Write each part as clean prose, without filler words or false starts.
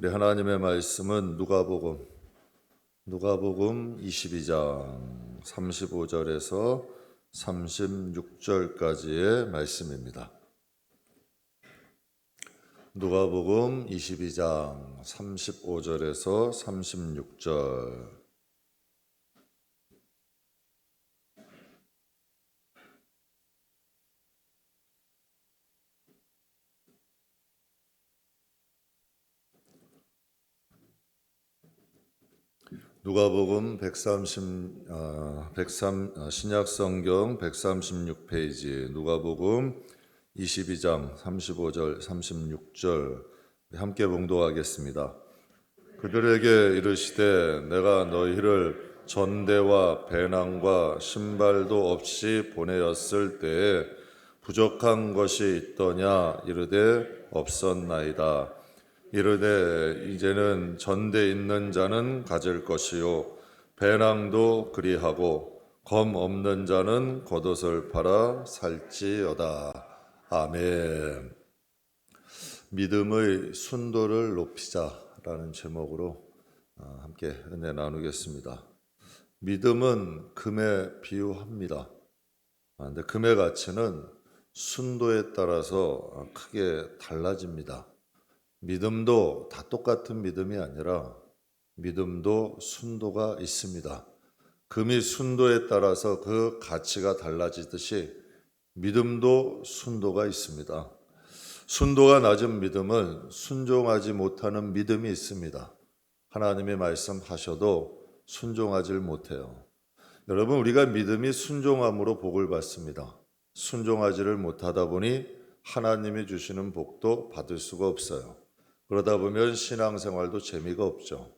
우리 하나님의 말씀은 누가복음 22장 35절에서 36절까지의 말씀입니다. 누가복음 22장 35절에서 36절. 누가복음 신약성경 136페이지 누가복음 22장 35절 36절 함께 봉독하겠습니다. 그들에게 이르시되 내가 너희를 전대와 배낭과 신발도 없이 보내었을 때에 부족한 것이 있더냐 이르되 없었나이다. 이르되 이제는 전대 있는 자는 가질 것이요 배낭도 그리하고 검 없는 자는 겉옷을 팔아 살지어다. 아멘. 믿음의 순도를 높이자라는 제목으로 함께 은혜 나누겠습니다. 믿음은 금에 비유합니다. 근데 금의 가치는 순도에 따라서 크게 달라집니다. 믿음도 다 똑같은 믿음이 아니라 믿음도 순도가 있습니다. 금이 순도에 따라서 그 가치가 달라지듯이 믿음도 순도가 있습니다. 순도가 낮은 믿음은 순종하지 못하는 믿음이 있습니다. 하나님의 말씀하셔도 순종하지 못해요. 여러분, 우리가 믿음이 순종함으로 복을 받습니다. 순종하지를 못하다 보니 하나님이 주시는 복도 받을 수가 없어요. 그러다 보면 신앙생활도 재미가 없죠.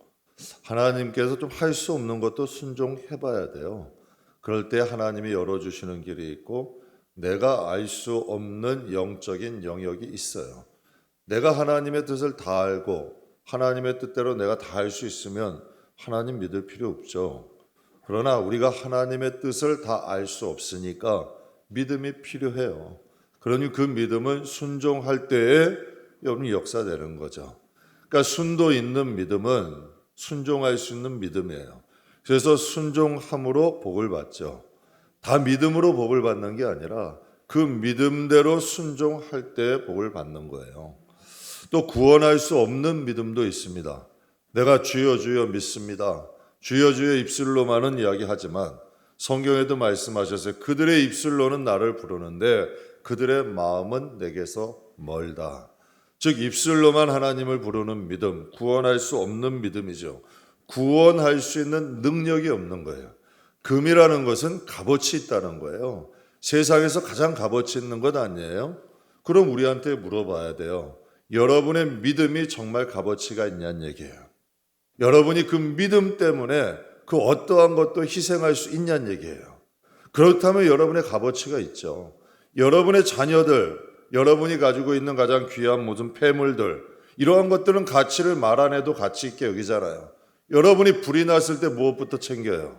하나님께서 좀 할 수 없는 것도 순종해봐야 돼요. 그럴 때 하나님이 열어주시는 길이 있고 내가 알 수 없는 영적인 영역이 있어요. 내가 하나님의 뜻을 다 알고 하나님의 뜻대로 내가 다 할 수 있으면 하나님 믿을 필요 없죠. 그러나 우리가 하나님의 뜻을 다 알 수 없으니까 믿음이 필요해요. 그러니 그 믿음은 순종할 때에 여러분이 역사되는 거죠. 그러니까 순도 있는 믿음은 순종할 수 있는 믿음이에요. 그래서 순종함으로 복을 받죠. 다 믿음으로 복을 받는 게 아니라 그 믿음대로 순종할 때 복을 받는 거예요. 또 구원할 수 없는 믿음도 있습니다. 내가 주여 주여 믿습니다. 주여 주여 입술로만은 이야기하지만 성경에도 말씀하셨어요. 그들의 입술로는 나를 부르는데 그들의 마음은 내게서 멀다. 즉 입술로만 하나님을 부르는 믿음, 구원할 수 없는 믿음이죠. 구원할 수 있는 능력이 없는 거예요. 금이라는 것은 값어치 있다는 거예요. 세상에서 가장 값어치 있는 것 아니에요? 그럼 우리한테 물어봐야 돼요. 여러분의 믿음이 정말 값어치가 있냐는 얘기예요. 여러분이 그 믿음 때문에 그 어떠한 것도 희생할 수 있냐는 얘기예요. 그렇다면 여러분의 값어치가 있죠. 여러분의 자녀들, 여러분이 가지고 있는 가장 귀한 모든 폐물들, 이러한 것들은 가치를 말 안 해도 가치 있게 여기잖아요. 여러분이 불이 났을 때 무엇부터 챙겨요?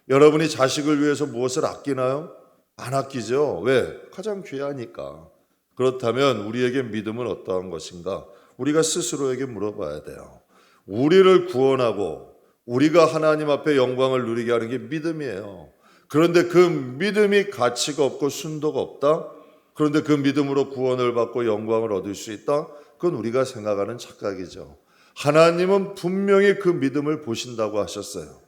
여러분이 자식을 위해서 무엇을 아끼나요? 안 아끼죠. 왜? 가장 귀하니까. 그렇다면 우리에게 믿음은 어떠한 것인가? 우리가 스스로에게 물어봐야 돼요. 우리를 구원하고 우리가 하나님 앞에 영광을 누리게 하는 게 믿음이에요. 그런데 그 믿음이 가치가 없고 순도가 없다? 그런데 그 믿음으로 구원을 받고 영광을 얻을 수 있다? 그건 우리가 생각하는 착각이죠. 하나님은 분명히 그 믿음을 보신다고 하셨어요.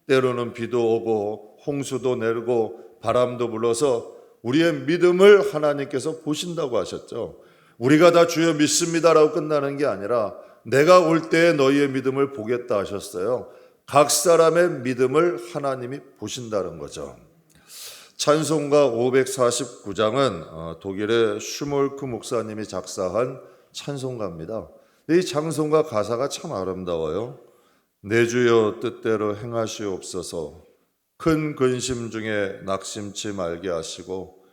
때로는 비도 오고 홍수도 내리고 바람도 불어서 우리의 믿음을 하나님께서 보신다고 하셨죠. 우리가 다 주여 믿습니다라고 끝나는 게 아니라 내가 올 때에 너희의 믿음을 보겠다 하셨어요. 각 사람의 믿음을 하나님이 보신다는 거죠. 찬송가 549장은 독일의 슈몰크 목사님이 작사한 찬송가입니다. 이 찬송가 가사가 참 아름다워요. 내 주여 뜻대로 행하시옵소서. 큰 근심 중에 낙심치 말게 하시고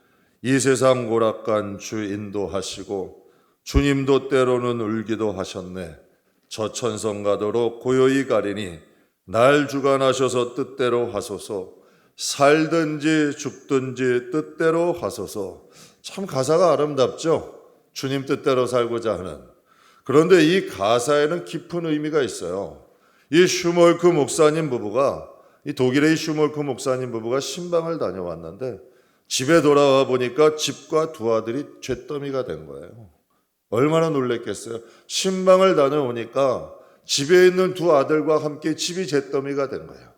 이 세상 고락간 주 인도하시고 주님도 때로는 울기도 하셨네. 저 천성 가도록 고요히 가리니 날 주관하셔서 뜻대로 하소서. 살든지 죽든지 뜻대로 하소서. 참 가사가 아름답죠. 주님 뜻대로 살고자 하는. 그런데 이 가사에는 깊은 의미가 있어요. 이 슈몰크 목사님 부부가, 이 독일의 슈몰크 목사님 부부가 신방을 다녀왔는데 집에 돌아와 보니까 집과 두 아들이 잿더미가 된 거예요. 얼마나 놀랬겠어요. 신방을 다녀오니까 집에 있는 두 아들과 함께 집이 잿더미가 된 거예요.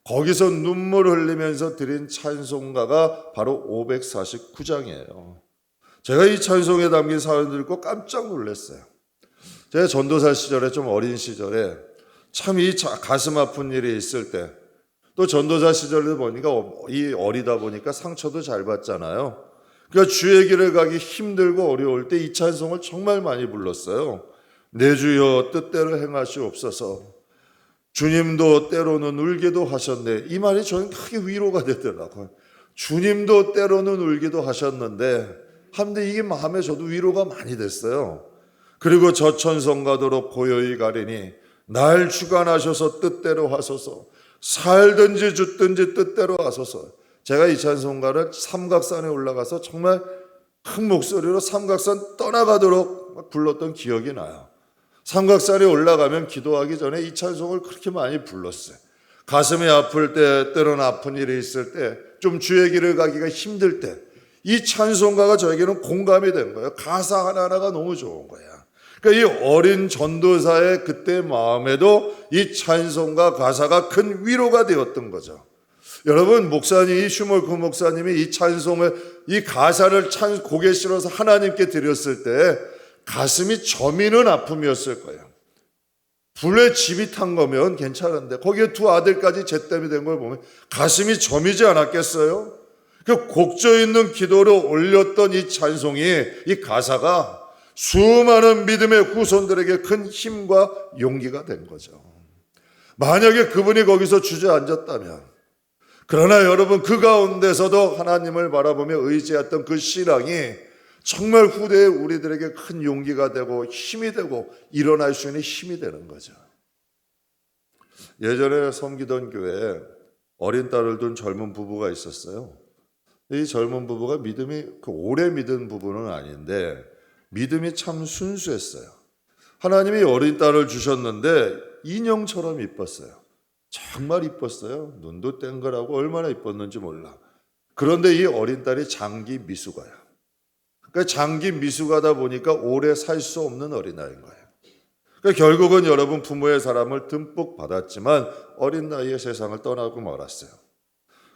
거기서 눈물 흘리면서 드린 찬송가가 바로 549장이에요. 제가 이 찬송에 담긴 사연을 읽고 깜짝 놀랐어요. 제가 전도사 시절에, 좀 어린 시절에 참 이 가슴 아픈 일이 있을 때, 또 전도사 시절에 보니까 이 어리다 보니까 상처도 잘 받잖아요. 그러니까 주의 길을 가기 힘들고 어려울 때 이 찬송을 정말 많이 불렀어요. 내 주여 뜻대로 행하시옵소서. 주님도 때로는 울기도 하셨네. 이 말이 저는 크게 위로가 되더라고요. 주님도 때로는 울기도 하셨는데, 한데 이게 마음에 저도 위로가 많이 됐어요. 그리고 저천성가도록 고요히 가리니 날 주관하셔서 뜻대로 하소서. 살든지 죽든지 뜻대로 하소서. 제가 이 찬송가를 삼각산에 올라가서 정말 큰 목소리로 삼각산 떠나가도록 막 불렀던 기억이 나요. 삼각산에 올라가면 기도하기 전에 이 찬송을 그렇게 많이 불렀어요. 가슴이 아플 때, 때로는 아픈 일이 있을 때, 좀 주의 길을 가기가 힘들 때, 이 찬송가가 저에게는 공감이 된 거예요. 가사 하나하나가 너무 좋은 거야. 그러니까 이 어린 전도사의 그때 마음에도 이 찬송가 가사가 큰 위로가 되었던 거죠. 여러분, 목사님, 슈몰크 목사님이 이 찬송을, 이 가사를 고개 실어서 하나님께 드렸을 때 가슴이 저미는 아픔이었을 거예요. 불에 집이 탄 거면 괜찮은데 거기에 두 아들까지 잿더미 된 걸 보면 가슴이 저미지 않았겠어요? 그 곡조 있는 기도로 올렸던 이 찬송이, 이 가사가 수많은 믿음의 후손들에게 큰 힘과 용기가 된 거죠. 만약에 그분이 거기서 주저앉았다면, 그러나 여러분, 그 가운데서도 하나님을 바라보며 의지했던 그 신앙이 정말 후대에 우리들에게 큰 용기가 되고 힘이 되고 일어날 수 있는 힘이 되는 거죠. 예전에 섬기던 교회에 어린 딸을 둔 젊은 부부가 있었어요. 이 젊은 부부가 믿음이 오래 믿은 부부는 아닌데 믿음이 참 순수했어요. 하나님이 어린 딸을 주셨는데 인형처럼 이뻤어요. 정말 이뻤어요. 눈도 땡글하고 얼마나 이뻤는지 몰라. 그런데 이 어린 딸이 장기 미숙아야. 그러니까 장기 미숙하다 보니까 오래 살 수 없는 어린아이인 거예요. 그러니까 결국은 여러분, 부모의 사랑을 듬뿍 받았지만 어린 나이에 세상을 떠나고 말았어요.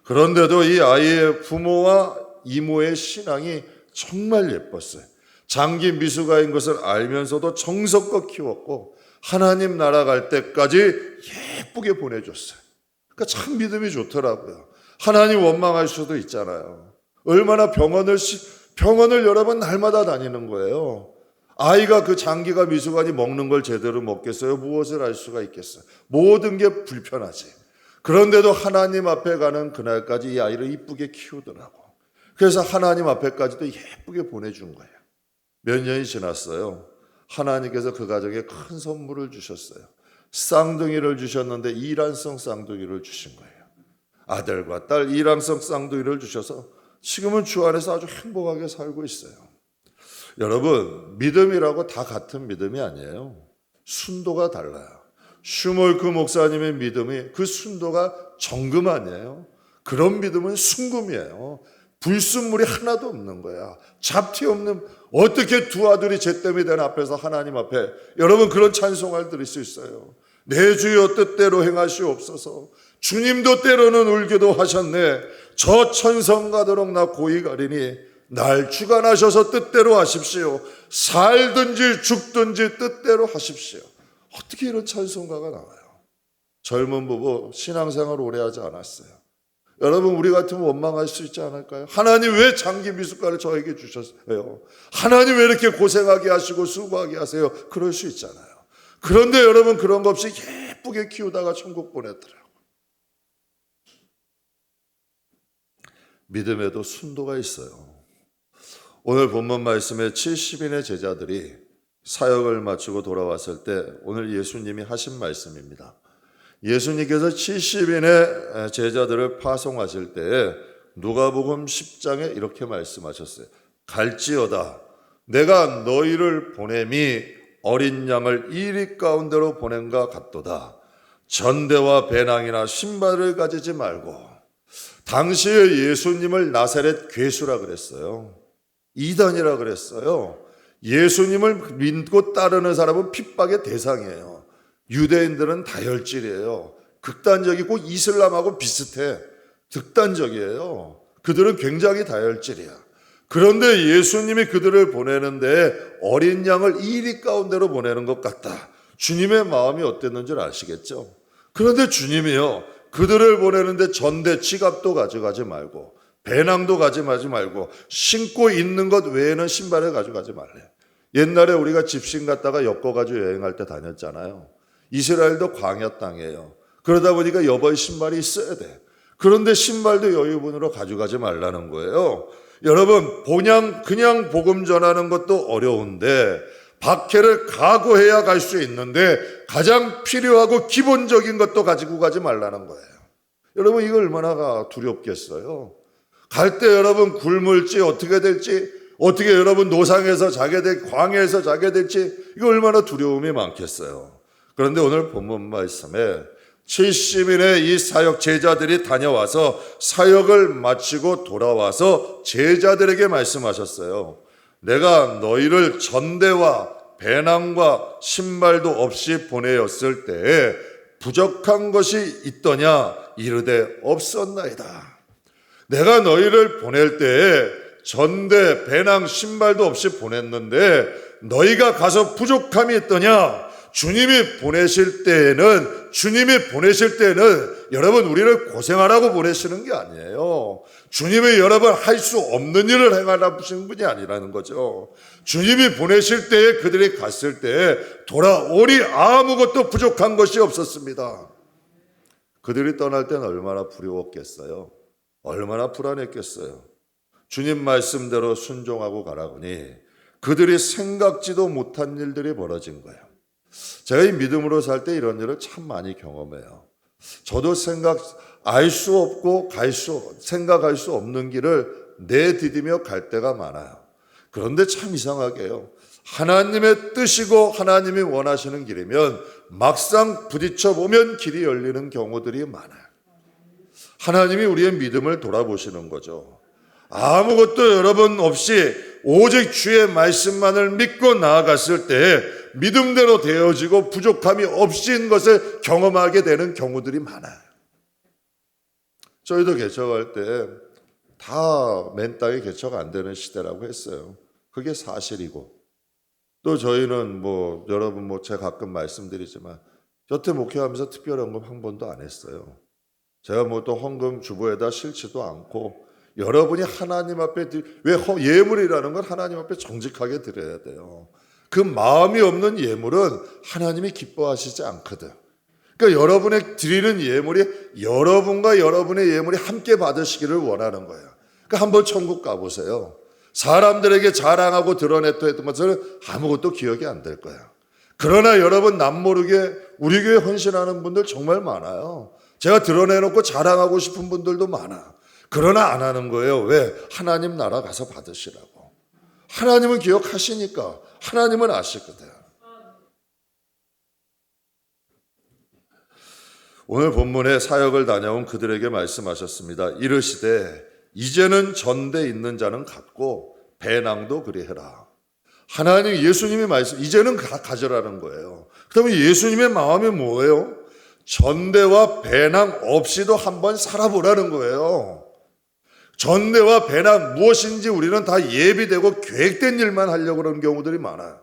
그런데도 이 아이의 부모와 이모의 신앙이 정말 예뻤어요. 장기 미숙아인 것을 알면서도 정성껏 키웠고 하나님 나라 갈 때까지 예쁘게 보내줬어요. 그러니까 참 믿음이 좋더라고요. 하나님 원망할 수도 있잖아요. 얼마나 병원을 여러분 날마다 다니는 거예요. 아이가 그 장기가 미숙하니 먹는 걸 제대로 먹겠어요? 무엇을 알 수가 있겠어요? 모든 게 불편하지. 그런데도 하나님 앞에 가는 그날까지 이 아이를 이쁘게 키우더라고. 그래서 하나님 앞에까지도 예쁘게 보내준 거예요. 몇 년이 지났어요. 하나님께서 그 가정에 큰 선물을 주셨어요. 쌍둥이를 주셨는데 이란성 쌍둥이를 주신 거예요. 아들과 딸 이란성 쌍둥이를 주셔서 지금은 주 안에서 아주 행복하게 살고 있어요. 여러분, 믿음이라고 다 같은 믿음이 아니에요. 순도가 달라요. 슈몰크 목사님의 믿음이, 그 순도가 정금 아니에요. 그런 믿음은 순금이에요. 불순물이 하나도 없는 거야. 잡티 없는, 어떻게 두 아들이 잿더미 된 앞에서 하나님 앞에 여러분 그런 찬송을 드릴 수 있어요. 내 주여 뜻대로 행하시옵소서. 주님도 때로는 울기도 하셨네. 저 천성 가도록 나 고이 가리니 날 주관하셔서 뜻대로 하십시오. 살든지 죽든지 뜻대로 하십시오. 어떻게 이런 찬송가가 나와요? 젊은 부부 신앙생활 오래 하지 않았어요. 여러분, 우리 같으면 원망할 수 있지 않을까요? 하나님 왜 장기 미숙가를 저에게 주셨어요? 하나님 왜 이렇게 고생하게 하시고 수고하게 하세요? 그럴 수 있잖아요. 그런데 여러분, 그런 거 없이 예쁘게 키우다가 천국 보냈더라고요. 믿음에도 순도가 있어요. 오늘 본문 말씀에 70인의 제자들이 사역을 마치고 돌아왔을 때 오늘 예수님이 하신 말씀입니다. 예수님께서 70인의 제자들을 파송하실 때에 누가복음 10장에 이렇게 말씀하셨어요. 갈지어다 내가 너희를 보냄이 어린 양을 이리 가운데로 보낸가 같도다. 전대와 배낭이나 신발을 가지지 말고. 당시에 예수님을 나사렛 괴수라 그랬어요. 이단이라 그랬어요. 예수님을 믿고 따르는 사람은 핍박의 대상이에요. 유대인들은 다혈질이에요. 극단적이고 이슬람하고 비슷해. 극단적이에요. 그들은 굉장히 다혈질이야. 그런데 예수님이 그들을 보내는데 어린 양을 이리 가운데로 보내는 것 같다. 주님의 마음이 어땠는지 아시겠죠? 그런데 주님이요, 그들을 보내는데 전대 지갑도 가져가지 말고 배낭도 가져가지 말고 신고 있는 것 외에는 신발을 가져가지 말래. 옛날에 우리가 집신 갔다가 엮어가지고 여행할 때 다녔잖아요. 이스라엘도 광야 땅이에요. 그러다 보니까 여벌 신발이 있어야 돼. 그런데 신발도 여유분으로 가져가지 말라는 거예요. 여러분, 그냥 복음 전하는 것도 어려운데 박해를 각오해야 갈 수 있는데 가장 필요하고 기본적인 것도 가지고 가지 말라는 거예요. 여러분, 이거 얼마나 두렵겠어요. 갈 때 여러분 굶을지 어떻게 될지, 어떻게 여러분 노상에서 자게 될지, 광야에서 자게 될지, 이거 얼마나 두려움이 많겠어요. 그런데 오늘 본문 말씀에 70인의 이 사역 제자들이 다녀와서 사역을 마치고 돌아와서 제자들에게 말씀하셨어요. 내가 너희를 전대와 배낭과 신발도 없이 보내었을 때에 부족한 것이 있더냐? 이르되 없었나이다. 내가 너희를 보낼 때에 전대, 배낭, 신발도 없이 보냈는데 너희가 가서 부족함이 있더냐? 주님이 보내실 때에는 여러분 우리를 고생하라고 보내시는 게 아니에요. 주님이 여러분 할 수 없는 일을 행하라고 하시는 분이 아니라는 거죠. 주님이 보내실 때에 그들이 갔을 때에 돌아오니 아무것도 부족한 것이 없었습니다. 그들이 떠날 때는 얼마나 두려웠겠어요. 얼마나 불안했겠어요. 주님 말씀대로 순종하고 가라보니 그들이 생각지도 못한 일들이 벌어진 거예요. 제가 이 믿음으로 살 때 이런 일을 참 많이 경험해요. 저도 알 수 없고 생각할 수 없는 길을 내디디며 갈 때가 많아요. 그런데 참 이상하게요. 하나님의 뜻이고 하나님이 원하시는 길이면 막상 부딪혀 보면 길이 열리는 경우들이 많아요. 하나님이 우리의 믿음을 돌아보시는 거죠. 아무것도 여러분 없이 오직 주의 말씀만을 믿고 나아갔을 때 믿음대로 되어지고 부족함이 없인 것을 경험하게 되는 경우들이 많아요. 저희도 개척할 때 다 맨 땅에 개척 안 되는 시대라고 했어요. 그게 사실이고, 또 저희는 여러분 제가 가끔 말씀드리지만 여태 목회하면서 특별헌금 한 번도 안 했어요. 제가 또 헌금 주보에다 실지도 않고, 여러분이 하나님 앞에 왜 예물이라는 건 하나님 앞에 정직하게 드려야 돼요. 그 마음이 없는 예물은 하나님이 기뻐하시지 않거든. 그러니까 여러분의 드리는 예물이 여러분과 여러분의 예물이 함께 받으시기를 원하는 거예요. 그러니까 한번 천국 가보세요. 사람들에게 자랑하고 드러냈던 것을 아무것도 기억이 안 될 거예요. 그러나 여러분 남모르게 우리 교회 헌신하는 분들 정말 많아요. 제가 드러내놓고 자랑하고 싶은 분들도 많아. 그러나 안 하는 거예요. 왜? 하나님 나라 가서 받으시라고. 하나님은 기억하시니까. 하나님은 아시거든. 오늘 본문에 사역을 다녀온 그들에게 말씀하셨습니다. 이르시되 이제는 전대 있는 자는 갖고 배낭도 그리해라. 하나님, 예수님이 이제는 가져라는 거예요. 그러면 예수님의 마음이 뭐예요? 전대와 배낭 없이도 한번 살아보라는 거예요. 전대와 배낭 무엇인지 우리는 다 예비되고 계획된 일만 하려고 그러는 경우들이 많아요.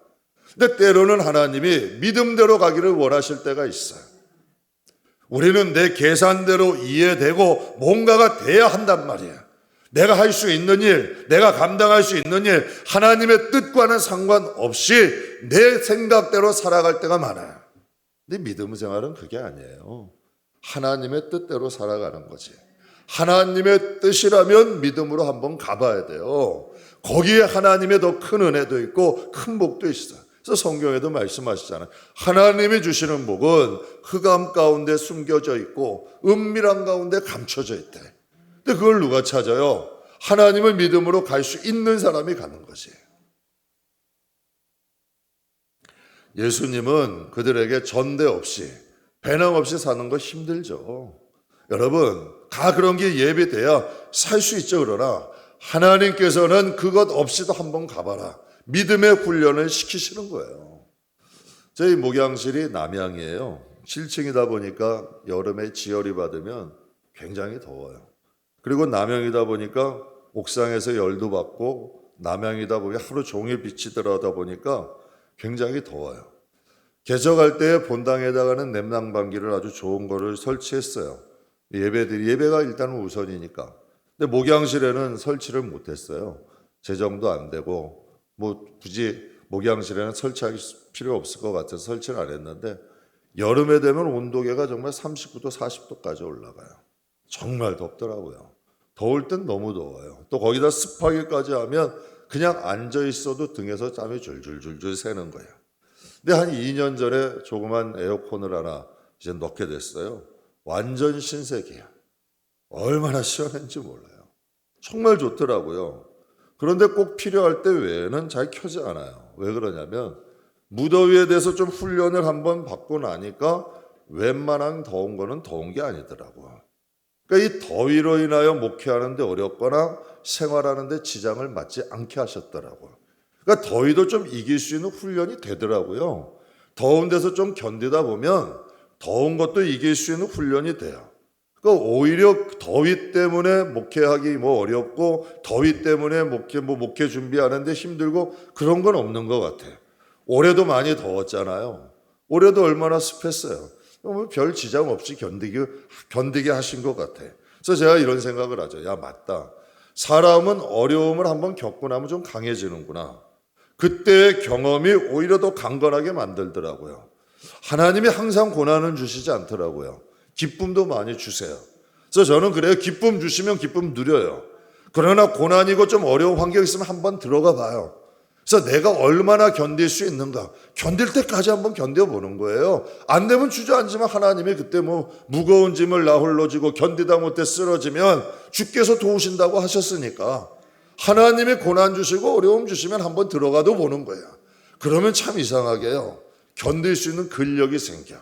근데 때로는 하나님이 믿음대로 가기를 원하실 때가 있어요. 우리는 내 계산대로 이해되고 뭔가가 돼야 한단 말이에요. 내가 할 수 있는 일, 내가 감당할 수 있는 일, 하나님의 뜻과는 상관없이 내 생각대로 살아갈 때가 많아요. 근데 믿음 생활은 그게 아니에요. 하나님의 뜻대로 살아가는 거지. 하나님의 뜻이라면 믿음으로 한번 가봐야 돼요. 거기에 하나님의 더 큰 은혜도 있고 큰 복도 있어요. 그래서 성경에도 말씀하시잖아요. 하나님이 주시는 복은 흑암 가운데 숨겨져 있고 은밀한 가운데 감춰져 있대. 근데 그걸 누가 찾아요? 하나님을 믿음으로 갈 수 있는 사람이 가는 거지. 예수님은 그들에게 전대 없이 배낭 없이 사는 거 힘들죠. 여러분, 다 그런 게 예비돼야 살 수 있죠. 그러나 하나님께서는 그것 없이도 한번 가봐라. 믿음의 훈련을 시키시는 거예요. 저희 목양실이 남양이에요. 7층이다 보니까 여름에 지열이 받으면 굉장히 더워요. 그리고 남양이다 보니까 옥상에서 열도 받고 남양이다 보니 하루 종일 빛이 들어오다 보니까 굉장히 더워요. 개척할 때 본당에다가는 냉난방기를 아주 좋은 거를 설치했어요. 예배가 일단 우선이니까. 근데 목양실에는 설치를 못했어요. 재정도 안 되고 굳이 목양실에는 설치할 필요 없을 것 같아서 설치를 안 했는데 여름에 되면 온도계가 정말 39도, 40도까지 올라가요. 정말 덥더라고요. 더울 땐 너무 더워요. 또 거기다 습하기까지 하면 그냥 앉아 있어도 등에서 땀이 줄줄줄줄 새는 거예요. 근데 한 2년 전에 조그만 에어컨을 하나 이제 넣게 됐어요. 완전 신세계야. 얼마나 시원한지 몰라요. 정말 좋더라고요. 그런데 꼭 필요할 때 외에는 잘 켜지 않아요. 왜 그러냐면 무더위에 대해서 좀 훈련을 한번 받고 나니까 웬만한 더운 거는 더운 게 아니더라고요. 그러니까 이 더위로 인하여 목회하는데 어렵거나 생활하는데 지장을 맞지 않게 하셨더라고요. 그러니까 더위도 좀 이길 수 있는 훈련이 되더라고요. 더운 데서 좀 견디다 보면 더운 것도 이길 수 있는 훈련이 돼요. 그러니까 오히려 더위 때문에 목회하기 어렵고 더위 때문에 목회 준비하는데 힘들고 그런 건 없는 것 같아요. 올해도 많이 더웠잖아요. 올해도 얼마나 습했어요. 별 지장 없이 견디게 하신 것 같아요. 그래서 제가 이런 생각을 하죠. 야, 맞다. 사람은 어려움을 한번 겪고 나면 좀 강해지는구나. 그때의 경험이 오히려 더 강건하게 만들더라고요. 하나님이 항상 고난은 주시지 않더라고요. 기쁨도 많이 주세요. 그래서 저는 그래요. 기쁨 주시면 기쁨 누려요. 그러나 고난이고 좀 어려운 환경이 있으면 한번 들어가 봐요. 그래서 내가 얼마나 견딜 수 있는가. 견딜 때까지 한번 견뎌보는 거예요. 안 되면 주저앉으면 하나님이 그때 무거운 짐을 나 홀로 지고 견디다 못해 쓰러지면 주께서 도우신다고 하셨으니까 하나님이 고난 주시고 어려움 주시면 한번 들어가도 보는 거예요. 그러면 참 이상하게요. 견딜 수 있는 근력이 생겨.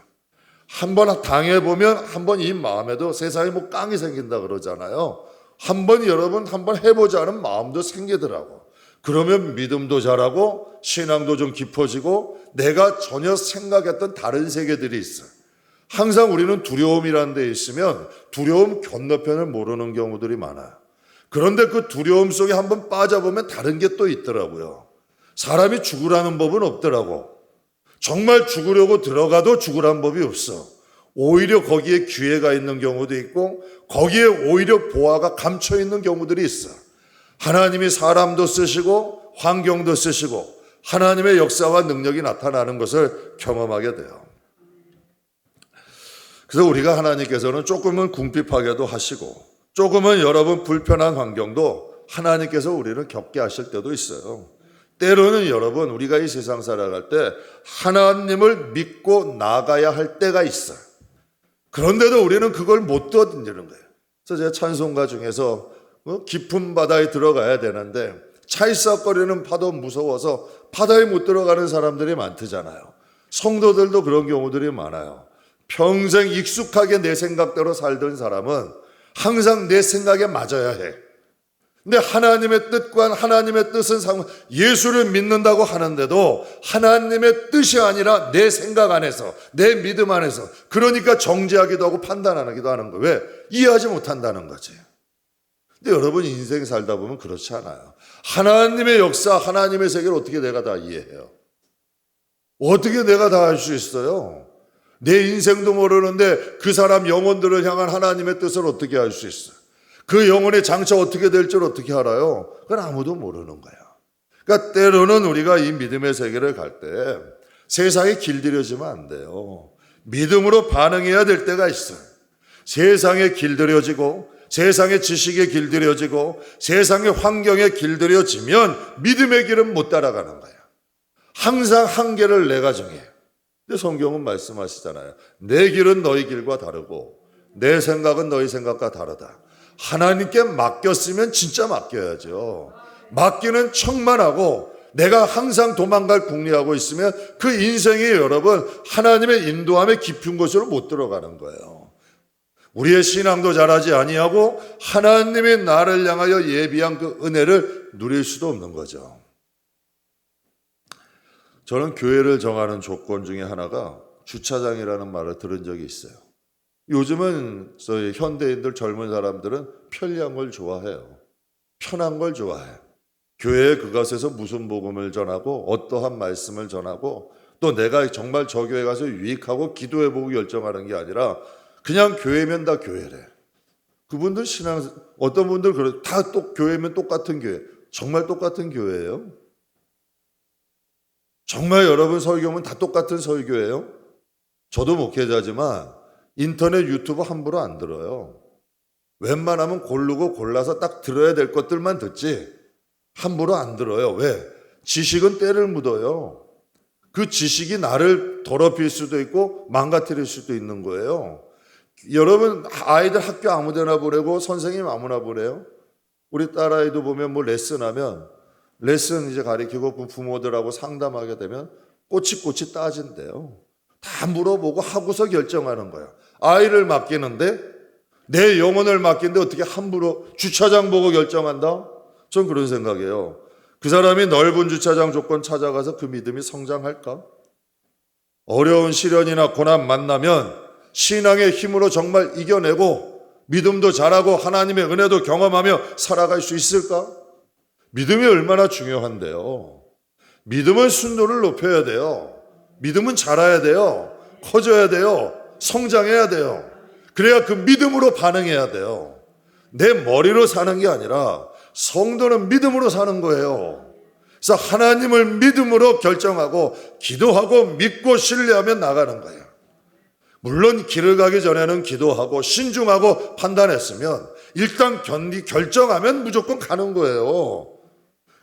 한번 당해보면 한번 이 마음에도 세상에 깡이 생긴다 그러잖아요. 여러분 한번 해보자는 마음도 생기더라고. 그러면 믿음도 자라고 신앙도 좀 깊어지고 내가 전혀 생각했던 다른 세계들이 있어요. 항상 우리는 두려움이라는 데 있으면 두려움 건너편을 모르는 경우들이 많아요. 그런데 그 두려움 속에 한번 빠져보면 다른 게 또 있더라고요. 사람이 죽으라는 법은 없더라고. 정말 죽으려고 들어가도 죽으라는 법이 없어. 오히려 거기에 기회가 있는 경우도 있고 거기에 오히려 보화가 감춰 있는 경우들이 있어. 하나님이 사람도 쓰시고 환경도 쓰시고 하나님의 역사와 능력이 나타나는 것을 경험하게 돼요. 그래서 우리가 하나님께서는 조금은 궁핍하게도 하시고 조금은 여러분 불편한 환경도 하나님께서 우리를 겪게 하실 때도 있어요. 때로는 여러분 우리가 이 세상 살아갈 때 하나님을 믿고 나가야 할 때가 있어요. 그런데도 우리는 그걸 못 떠들는 거예요. 그래서 제가 찬송가 중에서 깊은 바다에 들어가야 되는데 찰싹거리는 파도 무서워서 바다에 못 들어가는 사람들이 많잖아요. 성도들도 그런 경우들이 많아요. 평생 익숙하게 내 생각대로 살던 사람은 항상 내 생각에 맞아야 해. 근데 하나님의 뜻과 하나님의 뜻은 예수를 믿는다고 하는데도 하나님의 뜻이 아니라 내 생각 안에서 내 믿음 안에서 그러니까 정죄하기도 하고 판단하기도 하는 거예요. 왜? 이해하지 못한다는 거지. 근데 여러분 인생 살다 보면 그렇지 않아요. 하나님의 역사, 하나님의 세계를 어떻게 내가 다 이해해요? 어떻게 내가 다 알 수 있어요? 내 인생도 모르는데 그 사람 영혼들을 향한 하나님의 뜻을 어떻게 알 수 있어요? 그 영혼의 장차 어떻게 될 줄 어떻게 알아요? 그건 아무도 모르는 거야. 그러니까 때로는 우리가 이 믿음의 세계를 갈 때 세상에 길들여지면 안 돼요. 믿음으로 반응해야 될 때가 있어요. 세상에 길들여지고 세상의 지식에 길들여지고 세상의 환경에 길들여지면 믿음의 길은 못 따라가는 거야. 항상 한계를 내가 정해. 근데 성경은 말씀하시잖아요. 내 길은 너희 길과 다르고 내 생각은 너희 생각과 다르다. 하나님께 맡겼으면 진짜 맡겨야죠. 맡기는 척만 하고 내가 항상 도망갈 궁리하고 있으면 그 인생이 여러분 하나님의 인도함에 깊은 곳으로 못 들어가는 거예요. 우리의 신앙도 잘하지 아니하고 하나님이 나를 향하여 예비한 그 은혜를 누릴 수도 없는 거죠. 저는 교회를 정하는 조건 중에 하나가 주차장이라는 말을 들은 적이 있어요. 요즘은 저희 현대인들 젊은 사람들은 편리한 걸 좋아해요. 편한 걸 좋아해요. 교회에 그것에서 무슨 복음을 전하고 어떠한 말씀을 전하고 또 내가 정말 저 교회 가서 유익하고 기도해보고 결정하는 게 아니라 그냥 교회면 다 교회래. 그분들 어떤 분들 다 교회면 똑같은 교회. 정말 똑같은 교회예요? 정말 여러분 설교면 다 똑같은 설교예요? 저도 목회자지만 인터넷 유튜브 함부로 안 들어요. 웬만하면 고르고 골라서 딱 들어야 될 것들만 듣지 함부로 안 들어요. 왜? 지식은 때를 묻어요. 그 지식이 나를 더럽힐 수도 있고 망가뜨릴 수도 있는 거예요. 여러분 아이들 학교 아무데나 보내고 선생님 아무나 보내요? 우리 딸아이도 보면 뭐 레슨하면 레슨 이제 가르치고 부모들하고 상담하게 되면 꼬치꼬치 따진대요. 다 물어보고 하고서 결정하는 거야. 아이를 맡기는데 내 영혼을 맡기는데 어떻게 함부로 주차장 보고 결정한다? 전 그런 생각이에요. 그 사람이 넓은 주차장 조건 찾아가서 그 믿음이 성장할까? 어려운 시련이나 고난 만나면 신앙의 힘으로 정말 이겨내고 믿음도 잘하고 하나님의 은혜도 경험하며 살아갈 수 있을까? 믿음이 얼마나 중요한데요. 믿음은 순도를 높여야 돼요. 믿음은 자라야 돼요. 커져야 돼요. 성장해야 돼요. 그래야 그 믿음으로 반응해야 돼요. 내 머리로 사는 게 아니라 성도는 믿음으로 사는 거예요. 그래서 하나님을 믿음으로 결정하고 기도하고 믿고 신뢰하며 나가는 거예요. 물론 길을 가기 전에는 기도하고 신중하고 판단했으면 일단 결정하면 무조건 가는 거예요.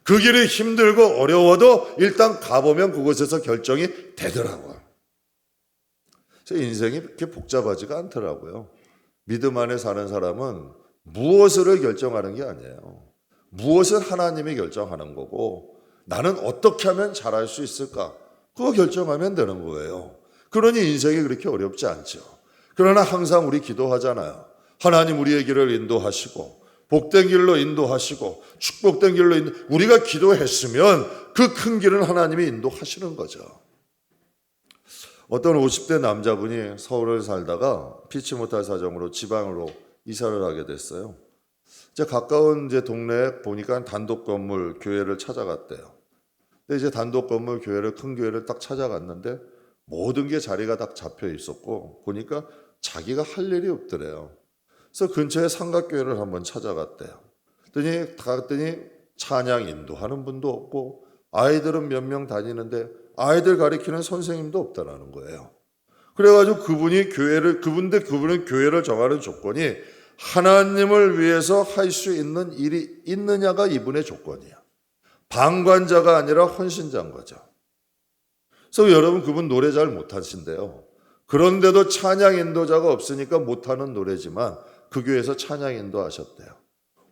그 길이 힘들고 어려워도 일단 가보면 그곳에서 결정이 되더라고요. 그래서 인생이 그렇게 복잡하지가 않더라고요. 믿음 안에 사는 사람은 무엇을 결정하는 게 아니에요. 무엇을 하나님이 결정하는 거고 나는 어떻게 하면 잘할 수 있을까? 그거 결정하면 되는 거예요. 그러니 인생이 그렇게 어렵지 않죠. 그러나 항상 우리 기도하잖아요. 하나님 우리의 길을 인도하시고 복된 길로 인도하시고 축복된 길로 우리가 기도했으면 그 큰 길은 하나님이 인도하시는 거죠. 어떤 50대 남자분이 서울을 살다가 피치 못할 사정으로 지방으로 이사를 하게 됐어요. 이제 가까운 동네에 보니까 단독 건물 교회를 찾아갔대요. 근데 이제 단독 건물 교회를 큰 교회를 딱 찾아갔는데 모든 게 자리가 딱 잡혀 있었고 보니까 자기가 할 일이 없더래요. 그래서 근처에 삼각교회를 한번 찾아갔대요. 갔더니 찬양 인도하는 분도 없고 아이들은 몇 명 다니는데 아이들 가르치는 선생님도 없다라는 거예요. 그래가지고 그분은 교회를 정하는 조건이 하나님을 위해서 할 수 있는 일이 있느냐가 이분의 조건이에요. 방관자가 아니라 헌신자인 거죠. 그래서 여러분 그분 노래 잘 못하신대요. 그런데도 찬양 인도자가 없으니까 못하는 노래지만 그 교회에서 찬양 인도하셨대요.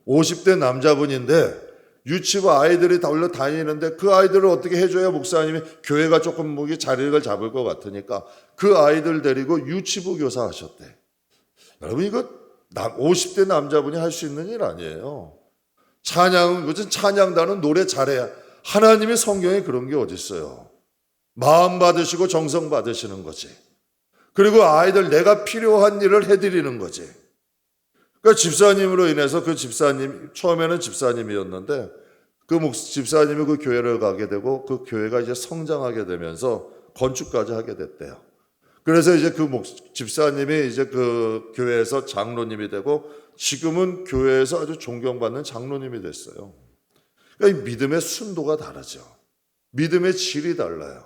50대 남자분인데 유치부 아이들이 다 올라 다니는데 그 아이들을 어떻게 해줘야 목사님이 교회가 조금 자리를 잡을 것 같으니까 그 아이들 데리고 유치부 교사 하셨대. 여러분 이거 50대 남자분이 할 수 있는 일 아니에요. 무슨 찬양단은 노래 잘해야 하나님의 성경에 그런 게 어디 있어요. 마음 받으시고 정성 받으시는 거지. 그리고 아이들 내가 필요한 일을 해드리는 거지. 그러니까 집사님으로 인해서 그 집사님 처음에는 집사님이었는데 그 집사님이 그 교회를 가게 되고 그 교회가 이제 성장하게 되면서 건축까지 하게 됐대요. 그래서 이제 그 집사님이 이제 그 교회에서 장로님이 되고 지금은 교회에서 아주 존경받는 장로님이 됐어요. 그러니까 이 믿음의 순도가 다르죠. 믿음의 질이 달라요.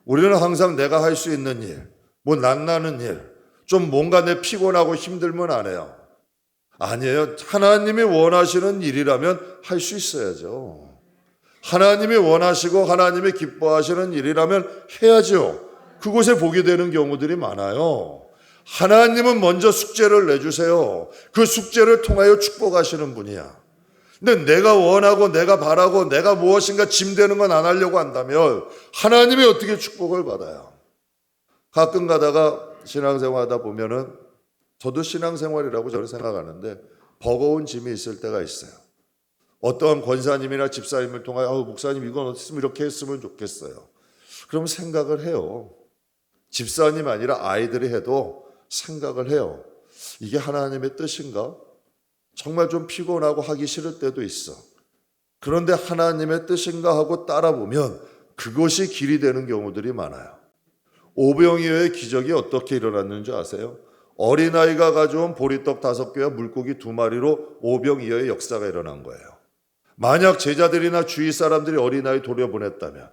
우리는 항상 내가 할 수 있는 일, 낯나는 일, 좀 뭔가 내 피곤하고 힘들면 안 해요. 아니에요. 하나님이 원하시는 일이라면 할 수 있어야죠. 하나님이 원하시고 하나님이 기뻐하시는 일이라면 해야죠. 그곳에 보게 되는 경우들이 많아요. 하나님은 먼저 숙제를 내주세요. 그 숙제를 통하여 축복하시는 분이야. 근데 내가 원하고 내가 바라고 내가 무엇인가 짐되는 건 안 하려고 한다면 하나님이 어떻게 축복을 받아요? 가끔 가다가 신앙생활 하다 보면은 저도 신앙생활이라고 저는 생각하는데 버거운 짐이 있을 때가 있어요. 어떠한 권사님이나 집사님을 통하여 목사님 이건 어떻게 이렇게 했으면 좋겠어요. 그럼 생각을 해요. 집사님 아니라 아이들이 해도 생각을 해요. 이게 하나님의 뜻인가? 정말 좀 피곤하고 하기 싫을 때도 있어. 그런데 하나님의 뜻인가 하고 따라보면 그것이 길이 되는 경우들이 많아요. 오병이어의 기적이 어떻게 일어났는지 아세요? 어린아이가 가져온 보리떡 5개와 물고기 2마리로 오병이어의 역사가 일어난 거예요. 만약 제자들이나 주위 사람들이 어린아이 돌려보냈다면,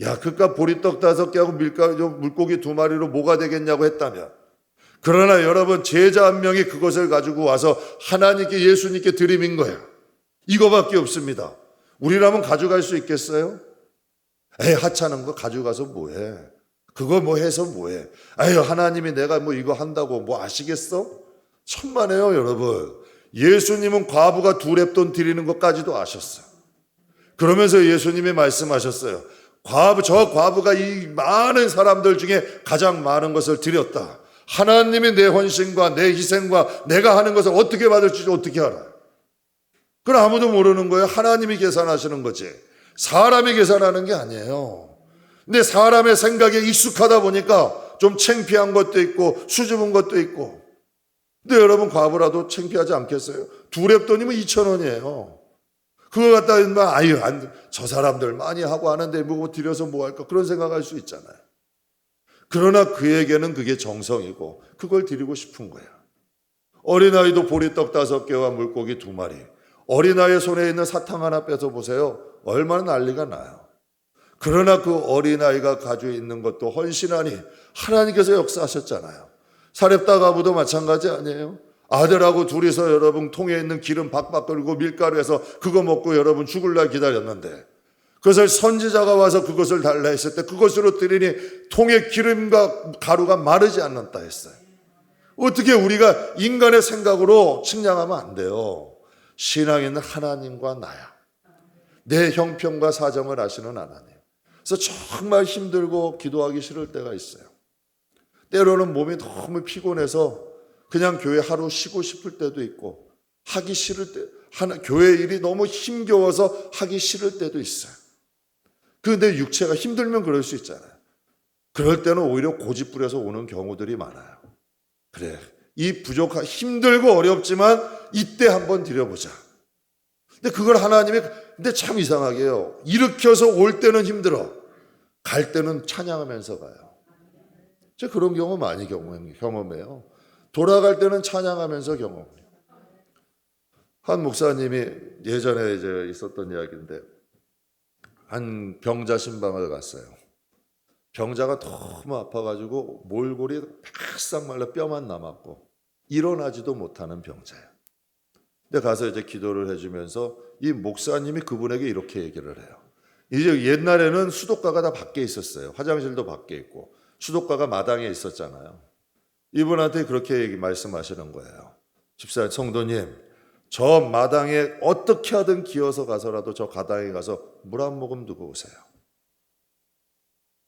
야, 그깟 보리떡 5개하고 물고기 2마리로 뭐가 되겠냐고 했다면, 그러나 여러분 제자 한 명이 그것을 가지고 와서 하나님께 예수님께 드림인 거야. 이거밖에 없습니다. 우리라면 가져갈 수 있겠어요? 에이, 하찮은 거 가져가서 뭐해? 그거 뭐 해서 뭐해? 아유, 하나님이 내가 뭐 이거 한다고 뭐 아시겠어? 천만에요, 여러분. 예수님은 과부가 2렙돈 드리는 것까지도 아셨어요. 그러면서 예수님이 말씀하셨어요. 저 과부가 이 많은 사람들 중에 가장 많은 것을 드렸다. 하나님이 내 헌신과 내 희생과 내가 하는 것을 어떻게 받을지 어떻게 알아요? 그건 아무도 모르는 거예요. 하나님이 계산하시는 거지. 사람이 계산하는 게 아니에요. 근데 사람의 생각에 익숙하다 보니까 좀 창피한 것도 있고 수줍은 것도 있고. 근데 여러분 과부라도 창피하지 않겠어요? 2렙돈이면 2,000원이에요. 그거 갖다 아유, 저 사람들 많이 하고 하는데 뭐 드려서 뭐 할까? 그런 생각할 수 있잖아요. 그러나 그에게는 그게 정성이고 그걸 드리고 싶은 거야. 어린아이도 보리떡 5개와 물고기 2마리. 어린아이의 손에 있는 사탕 하나 뺏어보세요. 얼마나 난리가 나요. 그러나 그 어린아이가 가지고 있는 것도 헌신하니 하나님께서 역사하셨잖아요. 사렙다 과부도 마찬가지 아니에요? 아들하고 둘이서 여러분 통에 있는 기름 박박 끓이고 밀가루해서 그거 먹고 여러분 죽을 날 기다렸는데 그것을 선지자가 와서 그것을 달라 했을 때 그것으로 드리니 통의 기름과 가루가 마르지 않는다 했어요. 어떻게 우리가 인간의 생각으로 측량하면 안 돼요. 신앙에는 하나님과 나야. 내 형편과 사정을 아시는 하나님. 그래서 정말 힘들고 기도하기 싫을 때가 있어요. 때로는 몸이 너무 피곤해서 그냥 교회 하루 쉬고 싶을 때도 있고 하기 싫을 때, 교회 일이 너무 힘겨워서 하기 싫을 때도 있어요. 그런데 육체가 힘들면 그럴 수 있잖아요. 그럴 때는 오히려 고집 부려서 오는 경우들이 많아요. 그래, 이 힘들고 어렵지만 이때 한번 드려보자. 근데 그걸 하나님이 근데 참 이상하게요. 일으켜서 올 때는 힘들어. 갈 때는 찬양하면서 가요. 제가 그런 경우 많이 경험해요. 돌아갈 때는 찬양하면서 경험해요. 한 목사님이 예전에 이제 있었던 이야기인데 한 병자 신방을 갔어요. 병자가 너무 아파가지고 몰골이 바싹 말라 뼈만 남았고 일어나지도 못하는 병자예요. 근데 가서 이제 기도를 해주면서 이 목사님이 그분에게 이렇게 얘기를 해요. 이제 옛날에는 수도가가 다 밖에 있었어요. 화장실도 밖에 있고 수도가가 마당에 있었잖아요. 이분한테 그렇게 말씀하시는 거예요. 집사님, 성도님, 저 마당에 어떻게 하든 기어서 가서라도 저 가당에 가서 물 한 모금 두고 오세요.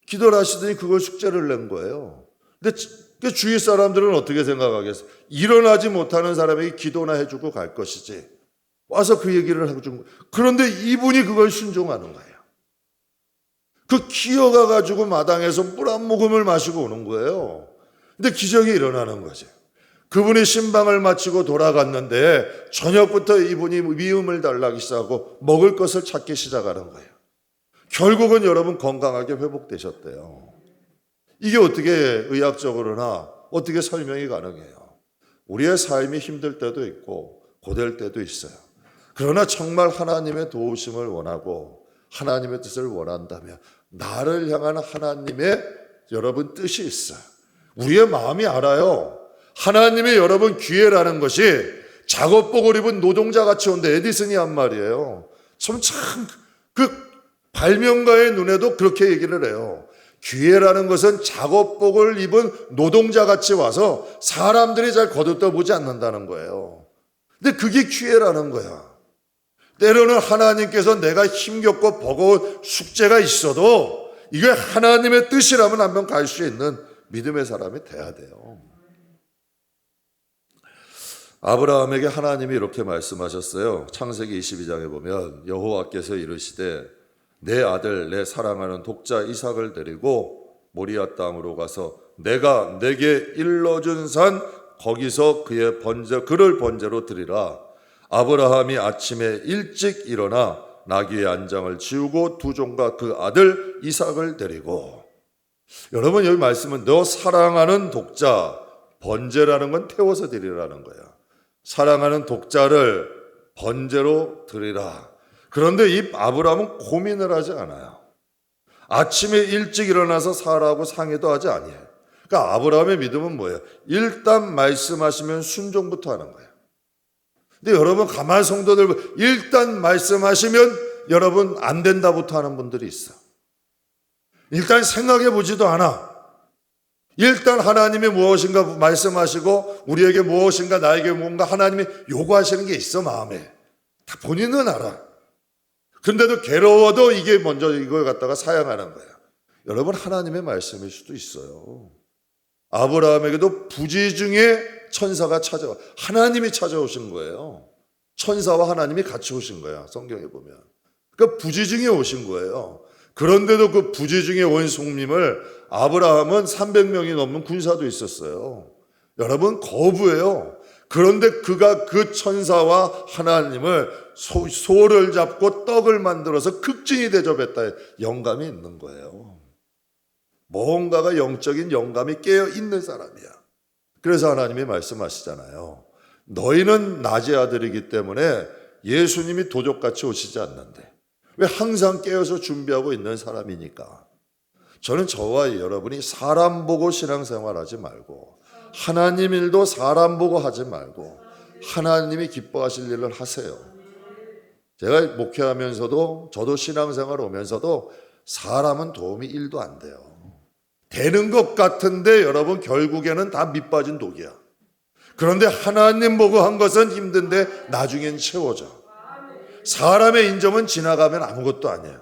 기도를 하시더니 그걸 숙제를 낸 거예요. 근데 주위 사람들은 어떻게 생각하겠어요? 일어나지 못하는 사람에게 기도나 해주고 갈 것이지. 와서 그 얘기를 해준 거예요. 그런데 이분이 그걸 순종하는 거예요. 그 기어가가지고 마당에서 물 한 모금을 마시고 오는 거예요. 근데 기적이 일어나는 거죠. 그분이 신방을 마치고 돌아갔는데 저녁부터 이분이 미움을 달라기 시작하고 먹을 것을 찾기 시작하는 거예요. 결국은 여러분 건강하게 회복되셨대요. 이게 어떻게 의학적으로나 어떻게 설명이 가능해요? 우리의 삶이 힘들 때도 있고 고될 때도 있어요. 그러나 정말 하나님의 도우심을 원하고 하나님의 뜻을 원한다면 나를 향한 하나님의 여러분 뜻이 있어요. 우리의 마음이 알아요. 하나님의 여러분 기회라는 것이 작업복을 입은 노동자같이 온데 에디슨이 한 말이에요. 참 그 발명가의 눈에도 그렇게 얘기를 해요. 기회라는 것은 작업복을 입은 노동자같이 와서 사람들이 잘 거들떠보지 않는다는 거예요. 근데 그게 기회라는 거야. 때로는 하나님께서 내가 힘겹고 버거운 숙제가 있어도 이게 하나님의 뜻이라면 한번 갈 수 있는 믿음의 사람이 돼야 돼요. 아브라함에게 하나님이 이렇게 말씀하셨어요. 창세기 22장에 보면 여호와께서 이르시되 내 아들 내 사랑하는 독자 이삭을 데리고 모리아 땅으로 가서 내가 내게 일러준 산 거기서 그를 번제로 드리라. 아브라함이 아침에 일찍 일어나 나귀의 안장을 지우고 두 종과 그 아들 이삭을 데리고. 여러분, 여기 말씀은 너 사랑하는 독자, 번제라는 건 태워서 드리라는 거야. 사랑하는 독자를 번제로 드리라. 그런데 이 아브라함은 고민을 하지 않아요. 아침에 일찍 일어나서 사라고 상의도 하지 아니에요. 그러니까 아브라함의 믿음은 뭐예요? 일단 말씀하시면 순종부터 하는 거예요. 근데 여러분, 가만 성도들 일단 말씀하시면 여러분 안 된다부터 하는 분들이 있어. 일단 생각해 보지도 않아. 일단 하나님이 무엇인가 말씀하시고 우리에게 무엇인가 나에게 뭔가 하나님이 요구하시는 게 있어. 마음에 다 본인은 알아. 근데도 괴로워도 이게 먼저 이걸 갖다가 사양하는 거야. 여러분, 하나님의 말씀일 수도 있어요. 아브라함에게도 부지 중에 천사가 찾아와. 하나님이 찾아오신 거예요. 천사와 하나님이 같이 오신 거야. 성경에 보면. 그러니까 부지 중에 오신 거예요. 그런데도 그 부지 중에 온 손님을 아브라함은 300명이 넘는 군사도 있었어요. 여러분, 거부해요. 그런데 그가 그 천사와 하나님을 소를 잡고 떡을 만들어서 극진히 대접했다. 영감이 있는 거예요. 뭔가가 영적인 영감이 깨어 있는 사람이야. 그래서 하나님이 말씀하시잖아요. 너희는 낮의 아들이기 때문에 예수님이 도적같이 오시지 않는데 왜 항상 깨어서 준비하고 있는 사람이니까. 저는 저와 여러분이 사람 보고 신앙생활하지 말고 하나님 일도 사람 보고 하지 말고 하나님이 기뻐하실 일을 하세요. 제가 목회하면서도 저도 신앙생활 오면서도 사람은 도움이 1도 안 돼요. 되는 것 같은데 여러분 결국에는 다 밑빠진 독이야. 그런데 하나님 보고 한 것은 힘든데 나중엔 채워져. 사람의 인정은 지나가면 아무것도 아니야.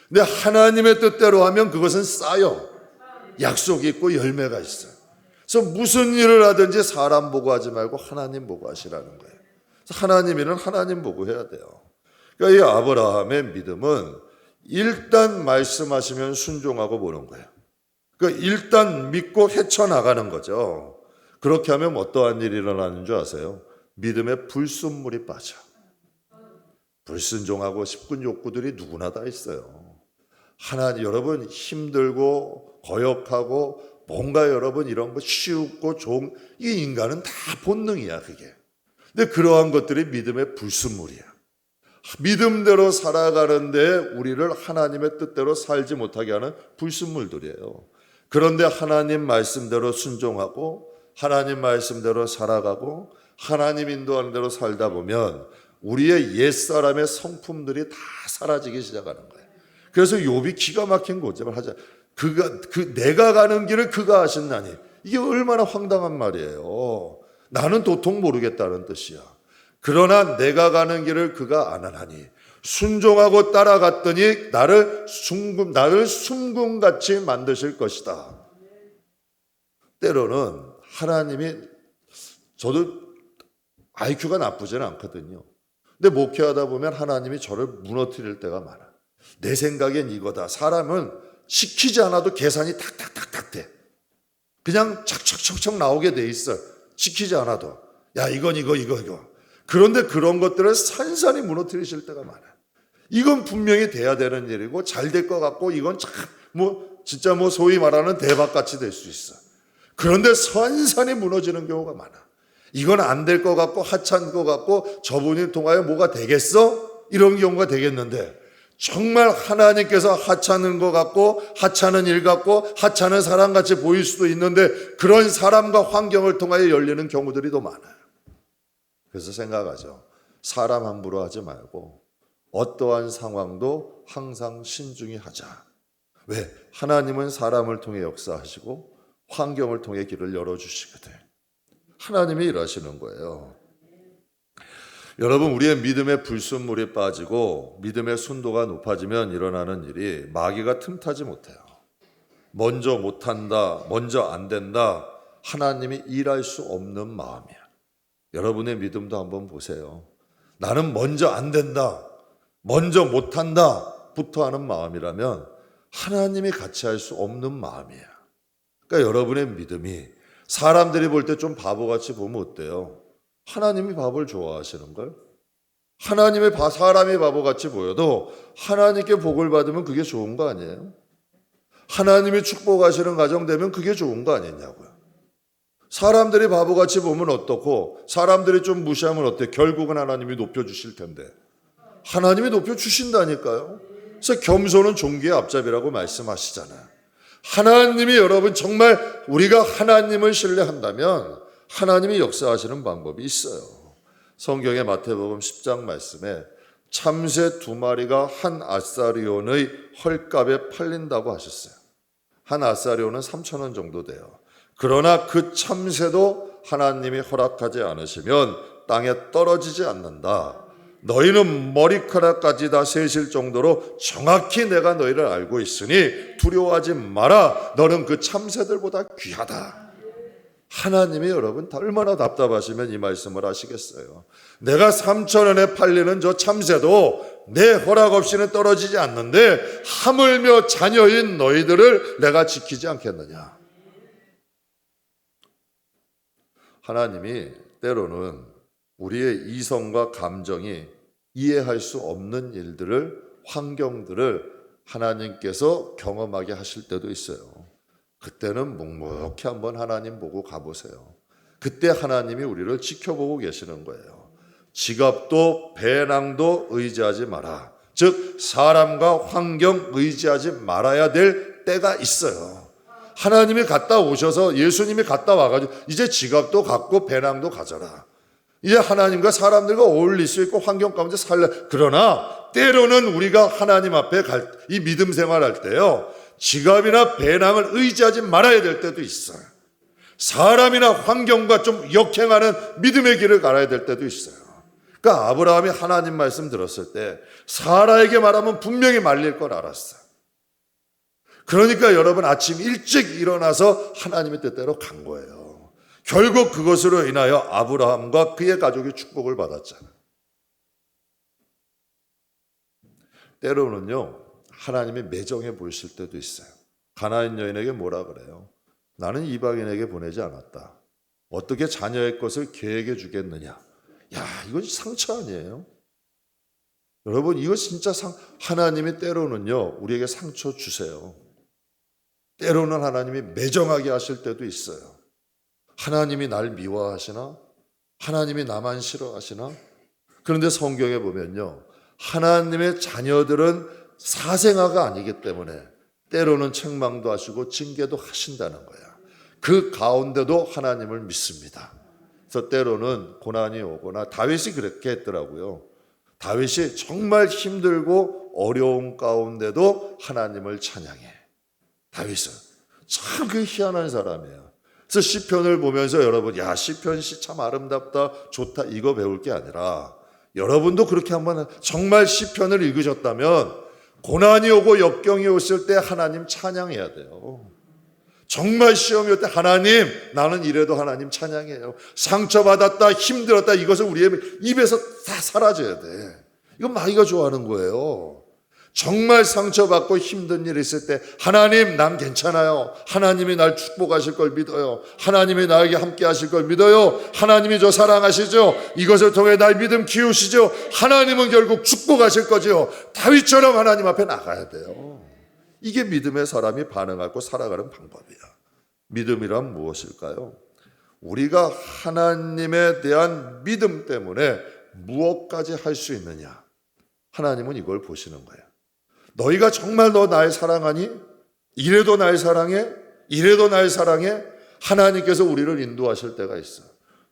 근데 하나님의 뜻대로 하면 그것은 쌓여. 약속이 있고 열매가 있어요. 그래서 무슨 일을 하든지 사람 보고 하지 말고 하나님 보고 하시라는 거예요. 그래서 하나님 일은 하나님 보고 해야 돼요. 그러니까 이 아브라함의 믿음은 일단 말씀하시면 순종하고 보는 거예요. 그러니까 일단 믿고 헤쳐나가는 거죠. 그렇게 하면 어떠한 일이 일어나는 줄 아세요? 믿음의 불순물이 빠져. 불순종하고 싶은 욕구들이 누구나 다 있어요. 하나님, 여러분 힘들고 거역하고 뭔가 여러분 이런 거 쉬우고 좋은, 이 인간은 다 본능이야 그게. 근데 그러한 것들이 믿음의 불순물이야. 믿음대로 살아가는데 우리를 하나님의 뜻대로 살지 못하게 하는 불순물들이에요. 그런데 하나님 말씀대로 순종하고 하나님 말씀대로 살아가고 하나님 인도하는 대로 살다 보면 우리의 옛사람의 성품들이 다 사라지기 시작하는 거예요. 그래서 욥이 기가 막힌 고백을 하자. 내가 가는 길을 그가 아신다니. 이게 얼마나 황당한 말이에요. 나는 도통 모르겠다는 뜻이야. 그러나 내가 가는 길을 그가 아나니 순종하고 따라갔더니 나를 순금같이 만드실 것이다. 때로는 하나님이, 저도 IQ가 나쁘지는 않거든요. 근데 목회하다 보면 하나님이 저를 무너뜨릴 때가 많아. 내 생각엔 이거다. 사람은 시키지 않아도 계산이 탁탁탁탁 돼. 그냥 척척척척 나오게 돼 있어. 시키지 않아도. 야, 이건 이거. 그런데 그런 것들을 산산히 무너뜨리실 때가 많아. 이건 분명히 돼야 되는 일이고 잘 될 것 같고 이건 참 진짜 소위 말하는 대박같이 될 수 있어. 그런데 산산히 무너지는 경우가 많아. 이건 안 될 것 같고 하찮은 것 같고 저분이 통하여 뭐가 되겠어? 이런 경우가 되겠는데 정말 하나님께서 하찮은 것 같고 하찮은 일 같고 하찮은 사람같이 보일 수도 있는데 그런 사람과 환경을 통하여 열리는 경우들이 더 많아요. 그래서 생각하죠. 사람 함부로 하지 말고 어떠한 상황도 항상 신중히 하자. 왜? 하나님은 사람을 통해 역사하시고 환경을 통해 길을 열어주시거든. 하나님이 일하시는 거예요. 여러분, 우리의 믿음의 불순물이 빠지고 믿음의 순도가 높아지면 일어나는 일이 마귀가 틈타지 못해요. 먼저 못한다, 먼저 안 된다, 하나님이 일할 수 없는 마음이야. 여러분의 믿음도 한번 보세요. 나는 먼저 안 된다, 먼저 못한다 부터 하는 마음이라면 하나님이 같이 할 수 없는 마음이야. 그러니까 여러분의 믿음이 사람들이 볼 때 좀 바보같이 보면 어때요? 하나님이 바보를 좋아하시는걸? 사람이 바보같이 보여도 하나님께 복을 받으면 그게 좋은 거 아니에요? 하나님이 축복하시는 가정 되면 그게 좋은 거 아니냐고요. 사람들이 바보같이 보면 어떻고 사람들이 좀 무시하면 어때? 결국은 하나님이 높여주실 텐데. 하나님이 높여주신다니까요. 그래서 겸손은 종기의 앞잡이라고 말씀하시잖아요. 하나님이 여러분 정말 우리가 하나님을 신뢰한다면 하나님이 역사하시는 방법이 있어요. 성경의 마태복음 10장 말씀에 참새 2마리가 한 아사리온의 헐값에 팔린다고 하셨어요. 한 아사리온은 3,000원 정도 돼요. 그러나 그 참새도 하나님이 허락하지 않으시면 땅에 떨어지지 않는다. 너희는 머리카락까지 다 세실 정도로 정확히 내가 너희를 알고 있으니 두려워하지 마라. 너는 그 참새들보다 귀하다. 하나님이 여러분 얼마나 답답하시면 이 말씀을 하시겠어요. 내가 3,000원에 팔리는 저 참새도 내 허락 없이는 떨어지지 않는데 하물며 자녀인 너희들을 내가 지키지 않겠느냐. 하나님이 때로는 우리의 이성과 감정이 이해할 수 없는 일들을, 환경들을 하나님께서 경험하게 하실 때도 있어요. 그때는 묵묵히 한번 하나님 보고 가보세요. 그때 하나님이 우리를 지켜보고 계시는 거예요. 지갑도 배낭도 의지하지 마라. 즉 사람과 환경 의지하지 말아야 될 때가 있어요. 하나님이 갔다 오셔서 예수님이 갔다 와가지고 이제 지갑도 갖고 배낭도 가져라. 이제 하나님과 사람들과 어울릴 수 있고 환경 가운데 살래. 그러나 때로는 우리가 하나님 앞에 이 믿음 생활할 때요, 지갑이나 배낭을 의지하지 말아야 될 때도 있어요. 사람이나 환경과 좀 역행하는 믿음의 길을 갈아야 될 때도 있어요. 그러니까 아브라함이 하나님 말씀 들었을 때 사라에게 말하면 분명히 말릴 걸 알았어요. 그러니까 여러분 아침 일찍 일어나서 하나님의 뜻대로 간 거예요. 결국 그것으로 인하여 아브라함과 그의 가족이 축복을 받았잖아요. 때로는요, 하나님이 매정해 보이실 때도 있어요. 가나안 여인에게 뭐라 그래요? 나는 이방인에게 보내지 않았다. 어떻게 자녀의 것을 계획해 주겠느냐? 야, 이건 상처 아니에요? 여러분, 이거 진짜 하나님이 때로는요, 우리에게 상처 주세요. 때로는 하나님이 매정하게 하실 때도 있어요. 하나님이 날 미워하시나? 하나님이 나만 싫어하시나? 그런데 성경에 보면요, 하나님의 자녀들은 사생아가 아니기 때문에 때로는 책망도 하시고 징계도 하신다는 거야. 그 가운데도 하나님을 믿습니다. 그래서 때로는 고난이 오거나 다윗이 그렇게 했더라고요. 다윗이 정말 힘들고 어려운 가운데도 하나님을 찬양해. 다윗은 참 그 희한한 사람이에요. 그래서 시편을 보면서 여러분, 야, 시편시 참 아름답다, 좋다, 이거 배울 게 아니라 여러분도 그렇게 한번 정말 시편을 읽으셨다면 고난이 오고 역경이 왔을 때 하나님 찬양해야 돼요. 정말 시험이 올 때 하나님, 나는 이래도 하나님 찬양해요. 상처받았다, 힘들었다, 이것은 우리의 입에서 다 사라져야 돼. 이건 마귀가 좋아하는 거예요. 정말 상처받고 힘든 일이 있을 때 하나님, 난 괜찮아요. 하나님이 날 축복하실 걸 믿어요. 하나님이 나에게 함께 하실 걸 믿어요. 하나님이 저 사랑하시죠. 이것을 통해 날 믿음 키우시죠. 하나님은 결국 축복하실 거죠. 다윗처럼 하나님 앞에 나가야 돼요. 이게 믿음의 사람이 반응하고 살아가는 방법이야. 믿음이란 무엇일까요? 우리가 하나님에 대한 믿음 때문에 무엇까지 할 수 있느냐, 하나님은 이걸 보시는 거예요. 너희가 정말 너 날 사랑하니? 이래도 날 사랑해? 이래도 날 사랑해? 하나님께서 우리를 인도하실 때가 있어.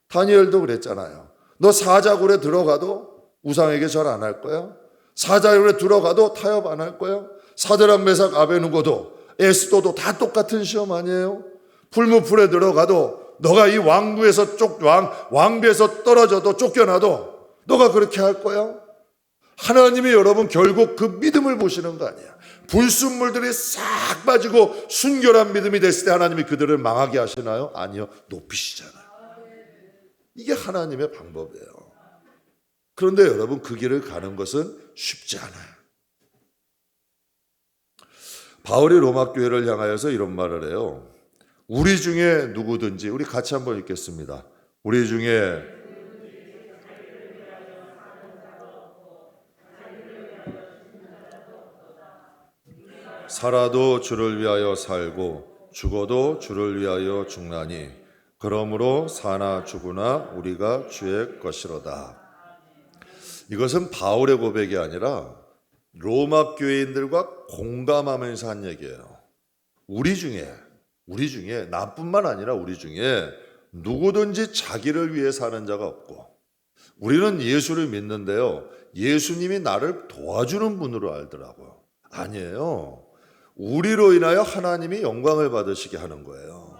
다니엘도 그랬잖아요. 너 사자굴에 들어가도 우상에게 절 안 할 거야? 사자굴에 들어가도 타협 안 할 거야? 사드락 메삭 아베누고도 에스도도 다 똑같은 시험 아니에요? 풀무풀에 들어가도 너가 이 왕부에서 왕비에서 떨어져도 쫓겨나도 너가 그렇게 할 거야? 하나님이 여러분 결국 그 믿음을 보시는 거 아니야. 불순물들이 싹 빠지고 순결한 믿음이 됐을 때 하나님이 그들을 망하게 하시나요? 아니요. 높이시잖아요. 이게 하나님의 방법이에요. 그런데 여러분 그 길을 가는 것은 쉽지 않아요. 바울이 로마 교회를 향하여서 이런 말을 해요. 우리 중에 누구든지, 우리 같이 한번 읽겠습니다. 우리 중에 살아도 주를 위하여 살고 죽어도 주를 위하여 죽나니 그러므로 사나 죽으나 우리가 주의 것이로다. 이것은 바울의 고백이 아니라 로마 교회인들과 공감하면서 한 얘기예요. 우리 중에 나뿐만 아니라 우리 중에 누구든지 자기를 위해 사는 자가 없고, 우리는 예수를 믿는데요, 예수님이 나를 도와주는 분으로 알더라고요. 아니에요. 우리로 인하여 하나님이 영광을 받으시게 하는 거예요.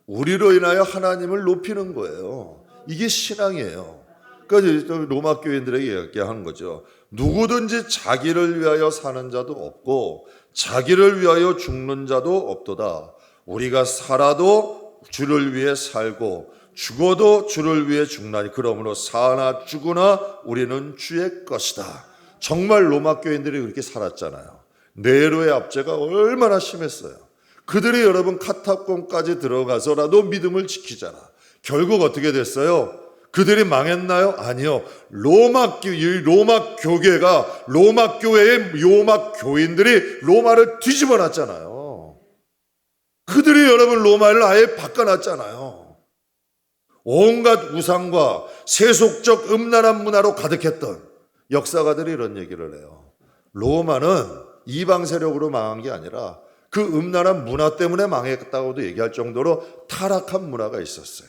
우리로 인하여 하나님을 높이는 거예요. 이게 신앙이에요. 그러니까 로마 교인들에게 얘기하는 거죠. 누구든지 자기를 위하여 사는 자도 없고 자기를 위하여 죽는 자도 없도다. 우리가 살아도 주를 위해 살고 죽어도 주를 위해 죽나니 그러므로 사나 죽으나 우리는 주의 것이다. 정말 로마 교인들이 그렇게 살았잖아요. 네로의 압제가 얼마나 심했어요. 그들이 여러분 카타콤까지 들어가서라도 믿음을 지키잖아. 결국 어떻게 됐어요? 그들이 망했나요? 아니요. 로마 교계가, 로마 교회의 로마 교인들이 로마를 뒤집어 놨잖아요. 그들이 여러분 로마를 아예 바꿔놨잖아요. 온갖 우상과 세속적 음란한 문화로 가득했던 역사가들이 이런 얘기를 해요. 로마는 이방 세력으로 망한 게 아니라 그 음란한 문화 때문에 망했다고도 얘기할 정도로 타락한 문화가 있었어요.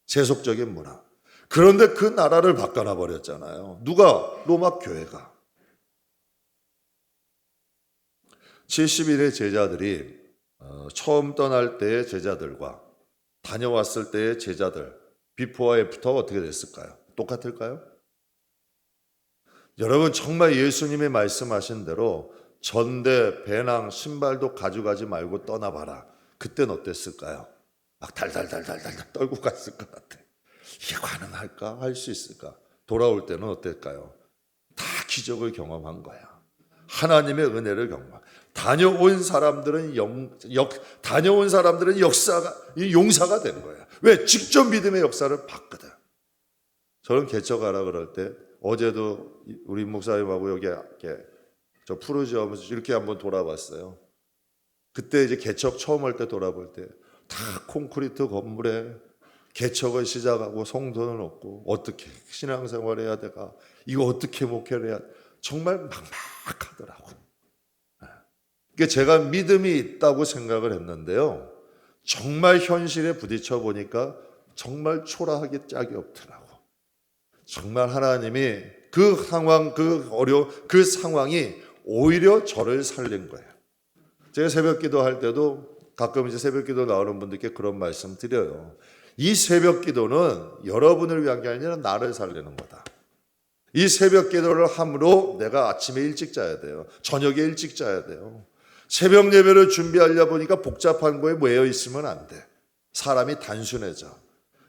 세속적인 문화. 그런데 그 나라를 바꿔놔 버렸잖아요. 누가? 로마 교회가. 70일의 제자들이 처음 떠날 때의 제자들과 다녀왔을 때의 제자들, 비포와 애프터가 어떻게 됐을까요? 똑같을까요? 여러분 정말 예수님이 말씀하신 대로 전대, 배낭, 신발도 가져가지 말고 떠나봐라. 그땐 어땠을까요? 막 달달달달달 떨고 갔을 것 같아. 이게 가능할까? 할 수 있을까? 돌아올 때는 어떨까요? 다 기적을 경험한 거야. 하나님의 은혜를 경험. 다녀온 사람들은 용사가 된 거야. 왜? 직접 믿음의 역사를 봤거든. 저는 개척하라 그럴 때 어제도 우리 목사님하고 여기 이렇게 저 푸르지 하면서 이렇게 한번 돌아봤어요. 그때 이제 개척 처음 할 때 돌아볼 때 다 콘크리트 건물에 개척을 시작하고 성도는 없고 어떻게 신앙생활 해야 돼가 이거 어떻게 목회를 해야 돼. 정말 막막하더라고. 그러니까 제가 믿음이 있다고 생각을 했는데요. 정말 현실에 부딪혀 보니까 정말 초라하게 짝이 없더라고. 정말 하나님이 그 상황, 그 상황이 오히려 저를 살린 거예요. 제가 새벽 기도할 때도 가끔 이제 새벽 기도 나오는 분들께 그런 말씀 드려요. 이 새벽 기도는 여러분을 위한 게 아니라 나를 살리는 거다. 이 새벽 기도를 함으로 내가 아침에 일찍 자야 돼요. 저녁에 일찍 자야 돼요. 새벽 예배를 준비하려 보니까 복잡한 거에 모여 있으면 안 돼. 사람이 단순해져.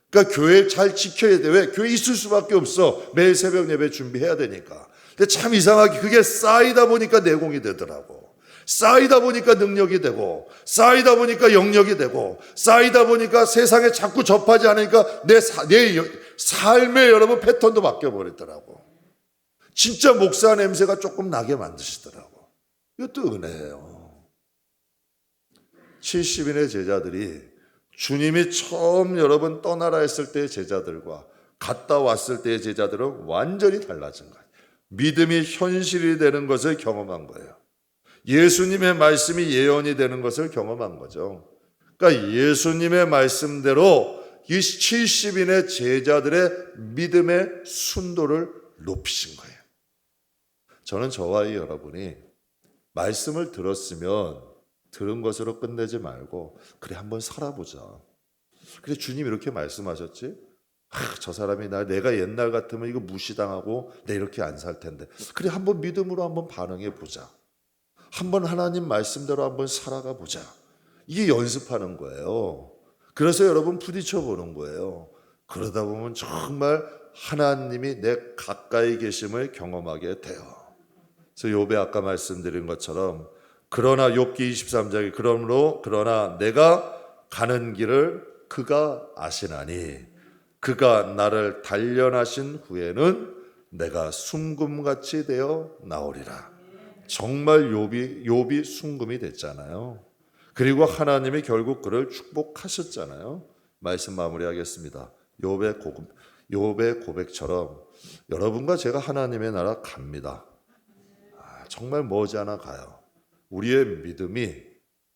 그러니까 교회 잘 지켜야 돼. 왜? 교회 있을 수밖에 없어. 매일 새벽 예배 준비해야 되니까. 근데 참 이상하게 그게 쌓이다 보니까 내공이 되더라고. 쌓이다 보니까 능력이 되고, 쌓이다 보니까 영역이 되고, 쌓이다 보니까 세상에 자꾸 접하지 않으니까 내 삶의 여러분 패턴도 바뀌어버리더라고. 진짜 목사 냄새가 조금 나게 만드시더라고. 이것도 은혜예요. 70인의 제자들이 주님이 처음 여러분 떠나라 했을 때의 제자들과 갔다 왔을 때의 제자들은 완전히 달라진 거예요. 믿음이 현실이 되는 것을 경험한 거예요. 예수님의 말씀이 예언이 되는 것을 경험한 거죠. 그러니까 예수님의 말씀대로 이 70인의 제자들의 믿음의 순도를 높이신 거예요. 저는 저와 이 여러분이 말씀을 들었으면 들은 것으로 끝내지 말고 그래 한번 살아보자. 그래 주님 이렇게 말씀하셨지? 저 사람이 내가 옛날 같으면 이거 무시당하고 내 이렇게 안 살 텐데. 그래, 한번 믿음으로 한번 반응해 보자. 한번 하나님 말씀대로 한번 살아가 보자. 이게 연습하는 거예요. 그래서 여러분 부딪혀 보는 거예요. 그러다 보면 정말 하나님이 내 가까이 계심을 경험하게 돼요. 그래서 욥에 아까 말씀드린 것처럼 그러나 욥기 23장에 그러나 내가 가는 길을 그가 아시나니 그가 나를 단련하신 후에는 내가 순금같이 되어 나오리라. 정말 욥이 순금이 됐잖아요. 그리고 하나님이 결국 그를 축복하셨잖아요. 말씀 마무리하겠습니다. 욥의 고백처럼 여러분과 제가 하나님의 나라 갑니다. 정말 머지않아 가요. 우리의 믿음이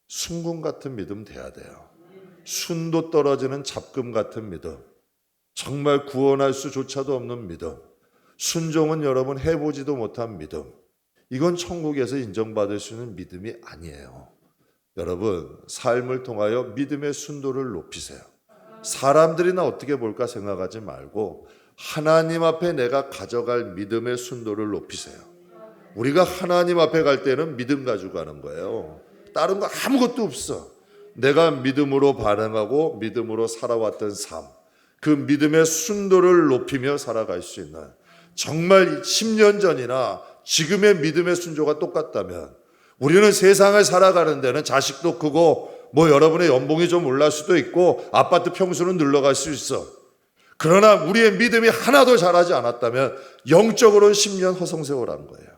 순금 같은 믿음 돼야 돼요. 순도 떨어지는 잡금 같은 믿음, 정말 구원할 수조차도 없는 믿음, 순종은 여러분 해보지도 못한 믿음, 이건 천국에서 인정받을 수 있는 믿음이 아니에요. 여러분, 삶을 통하여 믿음의 순도를 높이세요. 사람들이 나 어떻게 볼까 생각하지 말고 하나님 앞에 내가 가져갈 믿음의 순도를 높이세요. 우리가 하나님 앞에 갈 때는 믿음 가지고 가는 거예요. 다른 거 아무것도 없어. 내가 믿음으로 반응하고 믿음으로 살아왔던 삶, 그 믿음의 순도를 높이며 살아갈 수 있는, 정말 10년 전이나 지금의 믿음의 순조가 똑같다면 우리는 세상을 살아가는 데는 자식도 크고 여러분의 연봉이 좀 올라갈 수도 있고 아파트 평수는 늘어갈 수 있어. 그러나 우리의 믿음이 하나도 자라지 않았다면 영적으로는 10년 허송세월한 거예요.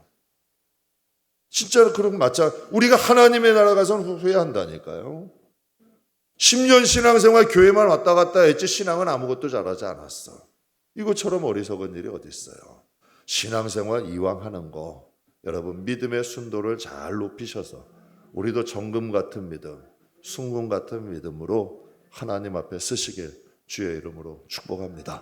진짜로 그런 거 맞잖아. 우리가 하나님의 나라 가서는 후회한다니까요. 10년 신앙생활 교회만 왔다 갔다 했지 신앙은 아무것도 잘하지 않았어. 이것처럼 어리석은 일이 어디 있어요. 신앙생활 이왕 하는 거 여러분 믿음의 순도를 잘 높이셔서 우리도 정금 같은 믿음, 순금 같은 믿음으로 하나님 앞에 쓰시길 주의 이름으로 축복합니다.